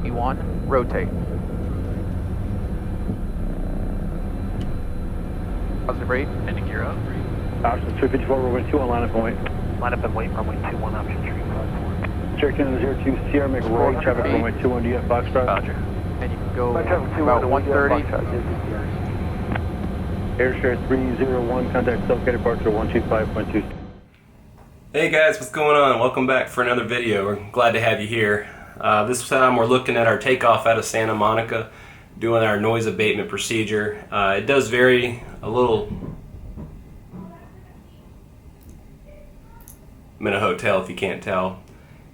E1, rotate. Positive rate. Ending gear up. Option 354, runway 21, line up and wait. Line up and wait, runway 21, option 354. Cherokee 02 Sierra, make right, traffic runway 21, DF Foxtrot. Roger. And you can go about 130. Airshare 301, contact self-guided departure 125.2. Hey guys, what's going on? Welcome back for another video. We're glad to have you here. This time we're looking at our takeoff out of Santa Monica, doing our noise abatement procedure. It does vary a little. I'm in a hotel if you can't tell,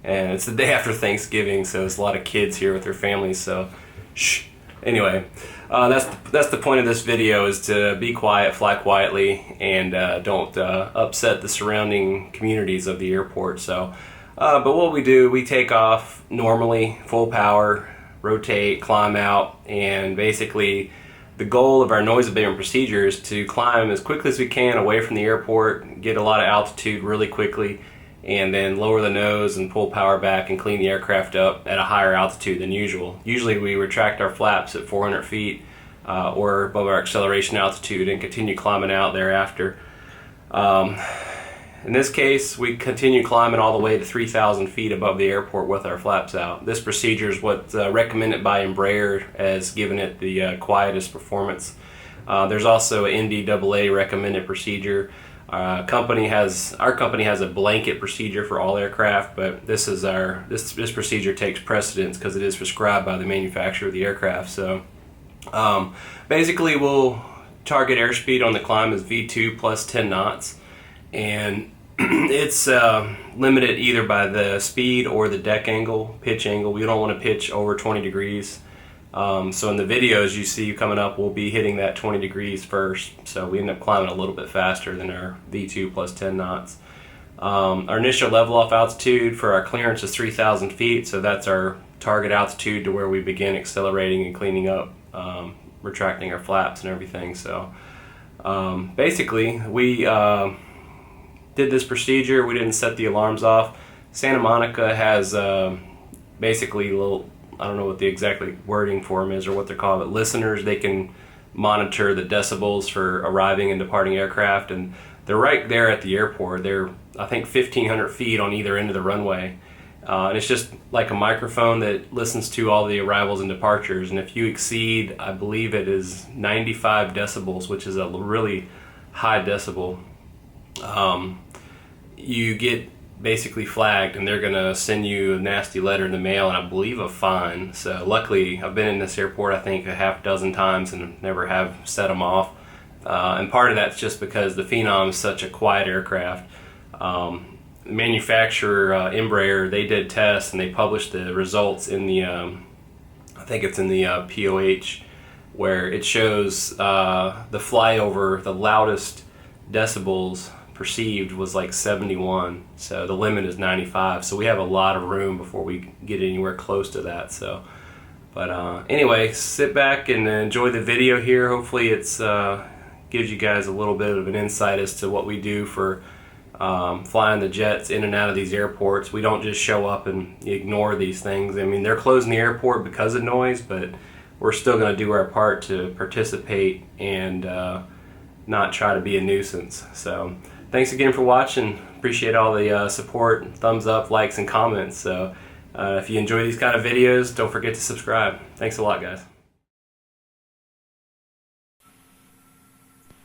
and it's the day after Thanksgiving, so there's a lot of kids here with their families, so shh. Anyway, that's the point of this video, is to be quiet, fly quietly, and don't upset the surrounding communities of the airport. So, but what we do, we take off normally, full power, rotate, climb out, and basically the goal of our noise abatement procedure is to climb as quickly as we can away from the airport, get a lot of altitude really quickly, and then lower the nose and pull power back and clean the aircraft up at a higher altitude than usual. Usually we retract our flaps at 400 feet or above our acceleration altitude and continue climbing out thereafter. In this case, we continue climbing all the way to 3,000 feet above the airport with our flaps out. This procedure is what's recommended by Embraer as giving it the quietest performance. There's also an NDAA recommended procedure. Our company has a blanket procedure for all aircraft, but this procedure takes precedence because it is prescribed by the manufacturer of the aircraft. So basically, we'll target airspeed on the climb as V2 plus 10 knots, and it's limited either by the speed or the deck angle, pitch angle. We don't want to pitch over 20 degrees. So in the videos you see coming up, we'll be hitting that 20 degrees first, so we end up climbing a little bit faster than our V2 plus 10 knots. Our initial level off altitude for our clearance is 3,000 feet, so that's our target altitude to where we begin accelerating and cleaning up, retracting our flaps and everything. So basically we did this procedure. We didn't set the alarms off. Santa Monica has basically little, I don't know what the exact wording for them is or what they're called, but listeners. They can monitor the decibels for arriving and departing aircraft, and they're right there at the airport. They're, I think, 1,500 feet on either end of the runway, and it's just like a microphone that listens to all the arrivals and departures. And if you exceed, I believe it is 95 decibels, which is a really high decibel, you get basically flagged, and they're gonna send you a nasty letter in the mail, and I believe a fine. So luckily I've been in this airport I think a half dozen times and never have set them off, and part of that's just because the Phenom is such a quiet aircraft. The manufacturer Embraer, they did tests and they published the results in the I think it's in the POH, where it shows the flyover, the loudest decibels perceived was like 71, so the limit is 95, so we have a lot of room before we get anywhere close to that. So but anyway, sit back and enjoy the video here. Hopefully it's gives you guys a little bit of an insight as to what we do for flying the jets in and out of these airports. We don't just show up and ignore these things. I mean, they're closing the airport because of noise, but we're still going to do our part to participate and not try to be a nuisance. So thanks again for watching. Appreciate all the support, thumbs up, likes, and comments. So if you enjoy these kind of videos, don't forget to subscribe. Thanks a lot, guys.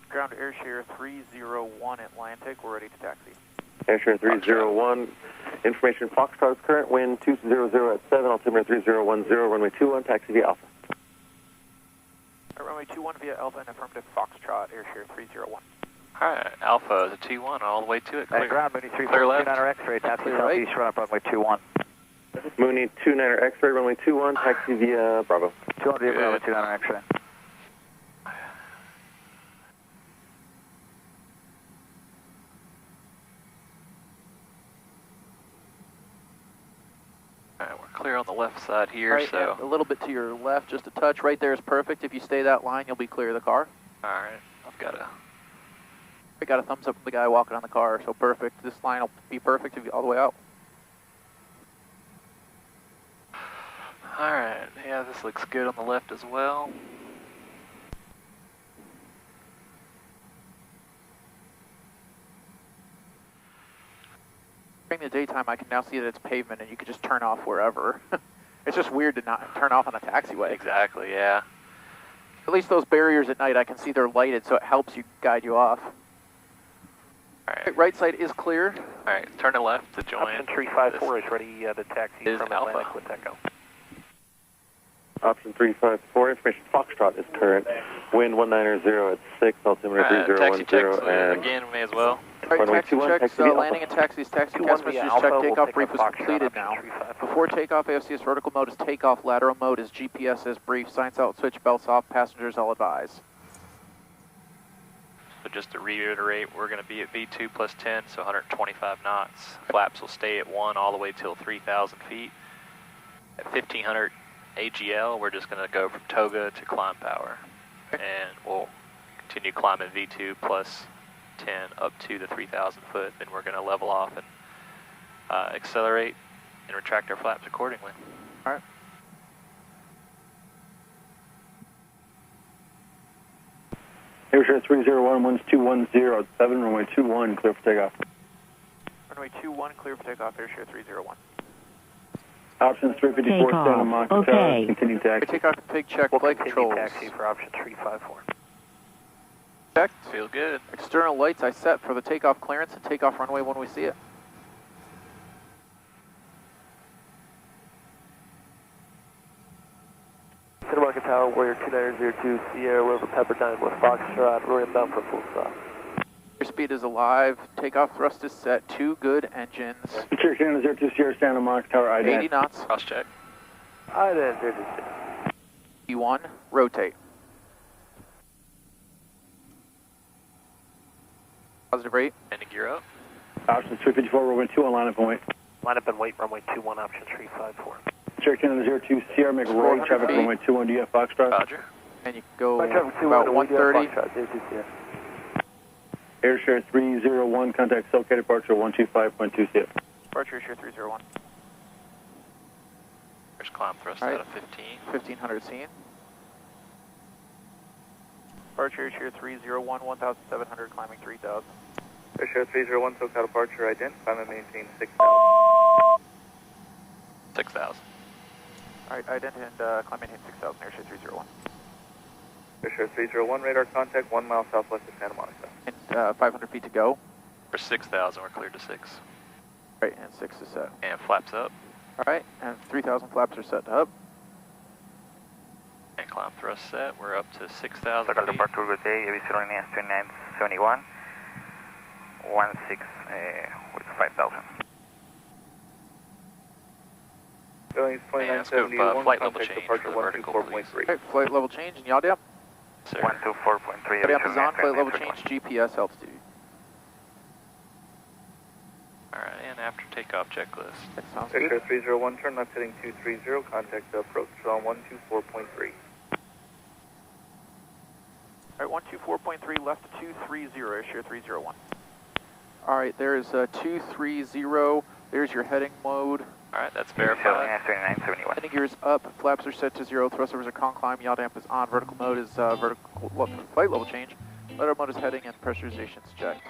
Ground Airshare 301 Atlantic, we're ready to taxi. Airshare 301, information Foxtrot, current wind 200 at 7, altimeter 3010, runway 21, taxi via Alpha. Runway 21 via Alpha and affirmative Foxtrot, Airshare 301. Alright, Alpha, the T1 all the way to it. Clear. Ground, Mooney 3 Clear left. 29er X-ray, taxi Clear southeast, right. run up runway 21. Mooney 29er X-ray, runway 21, taxi via Bravo. 200 via runway 29er X-ray. Alright, we're clear on the left side here, Right, so. a little bit to your left, just a touch. Right there is perfect. If you stay that line, you'll be clear of the car. Alright, I've got a. I got a thumbs up from the guy walking on the car, so perfect. This line will be perfect if you all the way out. Alright. This looks good on the left as well. During the daytime, I can now see that it's pavement and you can just turn off wherever. It's just weird to not turn off on a taxiway. Exactly, yeah. At least those barriers at night, I can see they're lighted, so it helps you guide you off. Alright, Right side is clear. alright, turn to left to join. Option 354 is ready to taxi is from Alpha. Atlantic with Takeoff. Option 354, information Foxtrot is current. Wind 190 at 6, altimeter Taxi 3010, checks and again, may as well. Alright, Runway taxi 21, checks, taxi landing and taxis, taxi cast messages check, takeoff brief is completed now. Before takeoff, AFCS vertical mode is takeoff, lateral mode is GPS as brief, signs out, switch belts off, passengers all advise. So just to reiterate, we're going to be at V2 plus 10, so 125 knots. Flaps will stay at 1 all the way till 3,000 feet. At 1,500 AGL, we're just going to go from toga to climb power. And we'll continue climbing V2 plus 10 up to the 3,000 foot. Then we're going to level off and accelerate and retract our flaps accordingly. Alright. Air 301, winds 210 at 7, runway 21, clear for takeoff. Runway 21, clear for takeoff, Airshare 301. Options 354, Takeoff. Santa Monica Okay. Tower, continue taxi. Takeoff config check, We'll flight continue controls. taxi for option 354. Checked. Feel good. External lights I set for the takeoff clearance and takeoff runway when we see it. Santa Monica Tower, Warrior 2902, Sierra, River Pepperdine with Foxtrot, we're inbound for full stop. Airspeed is alive, takeoff thrust is set, 2 good engines, Secure Canada 02 Sierra Santa Monica Tower, ID. 80 knots, Cross check. E1, rotate. Positive rate. Ending gear up. Options 354, runway 2 on line up and wait. Line up and wait, runway 21, option 354. Secure Canada 02 Sierra, make a right 400 traffic feet. runway 21, do you have Foxtrot? Roger. And you can go Right traffic 2 about one, 130. Airshare 301, contact SoCal departure 125.2 CF. Departure Airshare 301. First climb thrust All right. out of 15. 1500 scene. Departure Airshare 301, 1700, climbing 3000. Airshare 301, SoCal departure, ident, climb and maintain 6,000. 6,000. Alright, ident and climb maintain 6000, Airshare 301. Airshare 301, radar contact 1 mile southwest of Santa Monica. And 500 feet to go. For 6,000, we're cleared to 6. Right, and 6 is set. And flaps up. Alright, and 3000 flaps are set up. And climb thrust set. We're up to 6,000 Local feet. departure good day, aviation 2971, 16 with 5,000. Billings And let's go 2971, flight level contact change departure for the vertical, 124.3. Alright, flight level change and yaw down. Sir. 124.3, Yaw down is on, flight level 2971. change, GPS altitude. Alright, and after takeoff checklist. That sounds good. Airshare 301, turn left heading 230, contact approach on 124.3. Alright, 124.3 left to 230, Airshare 301. Alright, there is 230, there's your heading mode. Alright, that's Aviation verified. 2971. Heading gear is up, flaps are set to 0, thrusters are con climb, yaw damp is on, vertical mode is flight level change, letter mode is heading, and pressurization is checked.